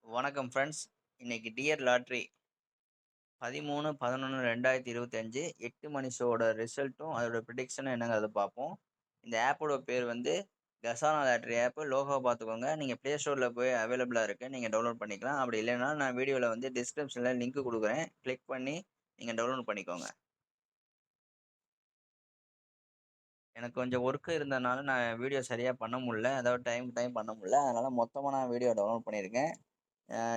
வணக்கம் ஃப்ரெண்ட்ஸ். இன்னைக்கு dear lottery 13/11/2025 8 மணி ஷோவோட ரிசல்ட்டும், அதோட ப்ரிடிக்ஷனும் என்னங்கிறத பார்ப்போம். இந்த ஆப்போட பேர் வந்து கசானா லாட்ரி ஆப். லோகோ பார்த்துக்கோங்க. நீங்க Play Storeல போய் அவைலபிளா இருக்கு. நீங்க டவுன்லோட் பண்ணிக்கலாம். அப்படி இல்லைன்னா நான் வீடியோல வந்து டிஸ்கிரிப்ஷன்ல லிங்க் குடுக்குறேன். கிளிக் பண்ணி நீங்க டவுன்லோட் பண்ணிக்கோங்க. எனக்கு கொஞ்சம் ஒர்க் இருந்தனால நான் வீடியோ சரியா பண்ண முடியல. அதாவது டைம் பண்ண முடியல. அதனால மொத்தமா நான் வீடியோ டவுன்லோட் பண்ணியிருக்கேன்.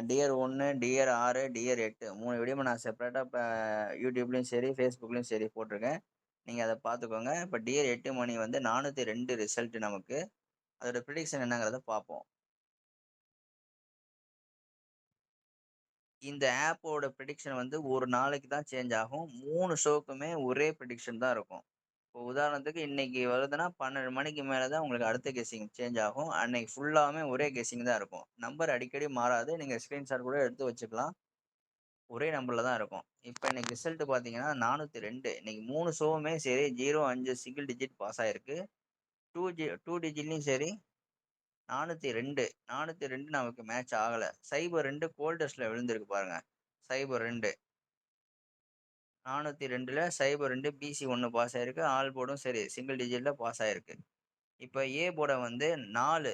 டியர் 1, டியர் 6, டியர் 8 3 வீடியோவும் நான் செப்பரேட்டா இப்ப யூடியூப்லயும் சரி, Facebookலயும் சரி போட்டிருக்கேன். நீங்க அத பார்த்துக்கோங்க. இப்ப டியர் 8 மணி வந்து 402 ரிசல்ட் நமக்கு. அதோட ப்ரிடிக்ஷன் என்னங்கிறத பார்ப்போம். இந்த ஆப்போட ப்ரிடிக்ஷன் வந்து ஒரு நாளைக்கு தான் சேஞ்ச் ஆகும். 3 ஷோக்குமே ஒரே ப்ரிடிக்ஷன் தான் இருக்கும். இப்போ உதாரணத்துக்கு இன்னைக்கு வருதுன்னா 12 மணிக்கு மேல தான் உங்களுக்கு அடுத்த கெஸ்ஸிங் சேஞ்ச் ஆகும். அன்னைக்கு ஃபுல்லாவுமே ஒரே கெஸ்ஸிங் தான் இருக்கும். நம்பர் அடிக்கடி மாறாது. நீங்க ஸ்கிரீன்ஷாட் கூட எடுத்து வச்சுக்கலாம். ஒரே நம்பர்ல தான் இருக்கும். இப்ப இன்னைக்கு ரிசல்ட் பார்த்தீங்கன்னா 402. இன்னைக்கு 3 ஷோவுமே சரி 0, 5 சிங்கிள் டிஜிட் பாஸ் ஆயிருக்கு. 2 டிஜிட்லயும் சரி 402 402 நமக்கு மேட்ச் ஆகல. 02 கோல்டஸ்ட்ல விழுந்திருக்கு பாருங்க. 02 402ல 02 பிசி 1 பாஸ் ஆயிருக்கு. ஆல் போர்டும் சரி சிங்கிள் டிஜிட்ல பாஸ் ஆயிருக்கு. இப்ப ஏ போர்ட வந்து 4,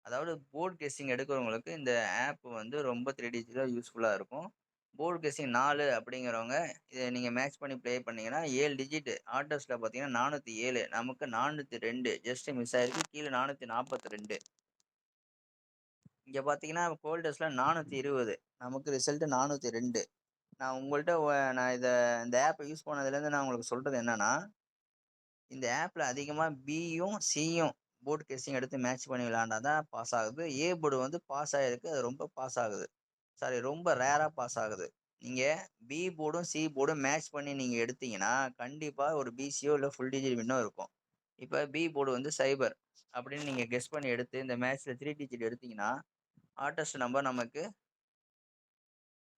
அதாவது போர்ட் கெஸ்ஸிங் எடுக்கிறவங்களுக்கு இந்த ஆப் வந்து ரொம்ப 3 டிஜிட்டா யூஸ்ஃபுல்லா இருக்கும். போர்ட் கெஸ்ஸிங் 4 அப்படிங்கிறவங்க இத நீங்க மேட்ச் பண்ணி ப்ளே பண்ணீங்கன்னா 7 டிஜிட் ஆட்டோஸ்ல பார்த்தீங்கன்னா 407 நமக்கு 402 ஜஸ்ட் மிஸ் ஆயிருக்கு. கீழ 442. இங்க பார்த்தீங்கன்னா கோல்டஸ்ட்ல 420 நமக்கு ரிசல்ட் 402. நான் உங்கள்ட்ட நான் இந்த ஆப்ப யூஸ் பண்ணதுலேருந்து நான் உங்களுக்கு சொல்றது என்னன்னா, இந்த ஆப்ல அதிகமா பியும், சியும் போர்ட் கெஸ்ஸிங் எடுத்து மேட்ச் பண்ணி விளையாண்டா தான் பாஸ் ஆகுது. ஏ போர்டு வந்து பாஸ் ஆயிருக்கு. அது ரொம்ப பாஸ் ஆகுது. சாரி, ரொம்ப ரேரா பாஸ் ஆகுது. நீங்க பி போர்டும், சி போர்டும் மேட்ச் பண்ணி நீங்க எடுத்தீங்கன்னா, கண்டிப்பா ஒரு பிசியோ இல்ல ஃபுல் டிஜிட் வின்னோ இருக்கும். இப்ப பி போர்டு வந்து சைபர் அப்படின்னு நீங்க கெஸ் பண்ணி எடுத்து இந்த மேட்ச்ல 3 டிஜிட் எடுத்தீங்கன்னா, ஹாட்டஸ்ட் நம்பர் நமக்கு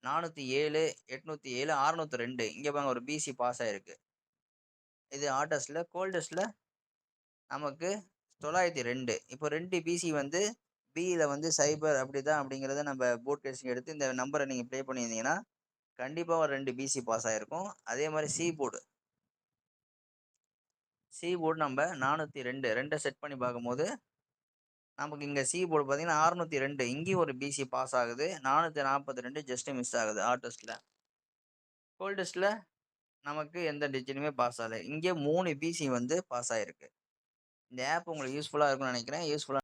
407, 807, 602. இங்க பாருங்க ஒரு பிசி பாஸ் ஆயிருக்கு. இது ஹாட்டஸ்ட்ல. கோல்டஸ்ட்ல நமக்கு 902. இப்போ 2 பிசி வந்து பில வந்து சைபர் அப்படிதான் அப்படிங்கிறத நம்ம போர்ட் கெஸ்டிங் எடுத்து இந்த நம்பரை நீங்க ப்ளே பண்ணியிருந்தீங்கன்னா, கண்டிப்பா ஒரு 2 பிசி பாஸ் ஆயிருக்கும். அதே மாரி சி போர்டு நம்ம 402 2 செட் பண்ணி பார்க்கும்போது, நமக்கு இங்க சி போர்டு பார்த்தீங்கன்னா 602 இங்கேயும் ஒரு பிசி பாஸ் ஆகுது. 442 ஜஸ்ட் மிஸ் ஆகுது ஹாட்டஸ்ட்ல. கோல்டஸ்ட்ல நமக்கு எந்த டிஜிட்டுமே பாஸ் ஆகல. இங்க 3 பிசி வந்து பாஸ் ஆயிருக்கு. இந்த ஆப் உங்களுக்கு யூஸ்ஃபுல்லா இருக்கும்னு நினைக்கிறேன். யூஸ்ஃபுல்லா